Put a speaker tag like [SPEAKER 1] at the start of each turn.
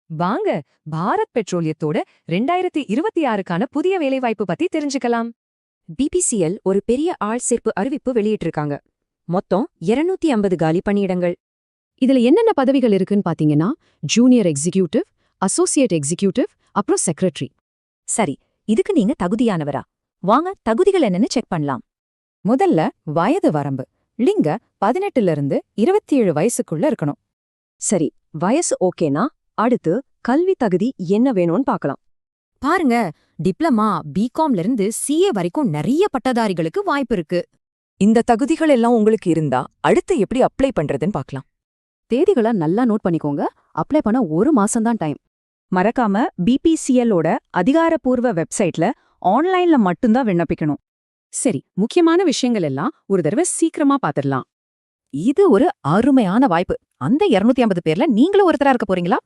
[SPEAKER 1] வாங்க, பாரத் பெட்ரோலியத்தோட 2026க்கான புதிய வேலைவாய்ப்பு பத்தி தெரிஞ்சுக்கலாம்.
[SPEAKER 2] பிபிசிஎல் ஒரு பெரிய ஆள் சேர்ப்பு அறிவிப்பு வெளியிட்டிருக்காங்க. மொத்தம் 250 காலி பணியிடங்கள்.
[SPEAKER 3] இதுல என்னென்ன பதவிகள் இருக்குன்னு பாத்தீங்கன்னா, ஜூனியர் எக்ஸிகியூட்டிவ், அசோசியேட் எக்ஸிகியூட்டிவ், அப்புறம் செக்ரட்டரி.
[SPEAKER 2] சரி, இதுக்கு நீங்க தகுதியானவரா? வாங்க தகுதிகள் என்னன்னு செக் பண்ணலாம்.
[SPEAKER 4] முதல்ல வயது வரம்பு. லிங்க 18ல இருந்து 27 வயசுக்குள்ள இருக்கணும்.
[SPEAKER 2] சரி, வயசு ஓகேனா அடுத்து கல்வி தகுதி என்ன வேணும்னு பார்க்கலாம்.
[SPEAKER 4] பாருங்க, டிப்ளமா, பிகாம்ல இருந்து சிஏ வரைக்கும் நிறைய பட்டதாரிகளுக்கு வாய்ப்பு இருக்கு.
[SPEAKER 5] இந்த தகுதிகள் எல்லாம் உங்களுக்கு இருந்தா அடுத்து எப்படி அப்ளை பண்றதுன்னு பார்க்கலாம்.
[SPEAKER 3] தேதிகளை நல்லா நோட் பண்ணிக்கோங்க. அப்ளை பண்ண 1 மாசம்தான் டைம்.
[SPEAKER 6] மறக்காம பிபிசிஎல்லோட அதிகாரப்பூர்வ வெப்சைட்ல ஆன்லைன்ல மட்டும்தான் விண்ணப்பிக்கணும்.
[SPEAKER 3] சரி, முக்கியமான விஷயங்கள் எல்லாம் ஒரு தடவை சீக்கிரமா பாத்துடலாம்.
[SPEAKER 4] இது ஒரு அருமையான வாய்ப்பு. அந்த 250 பேர்ல நீங்களும் ஒருத்தரா இருக்க போறீங்களா?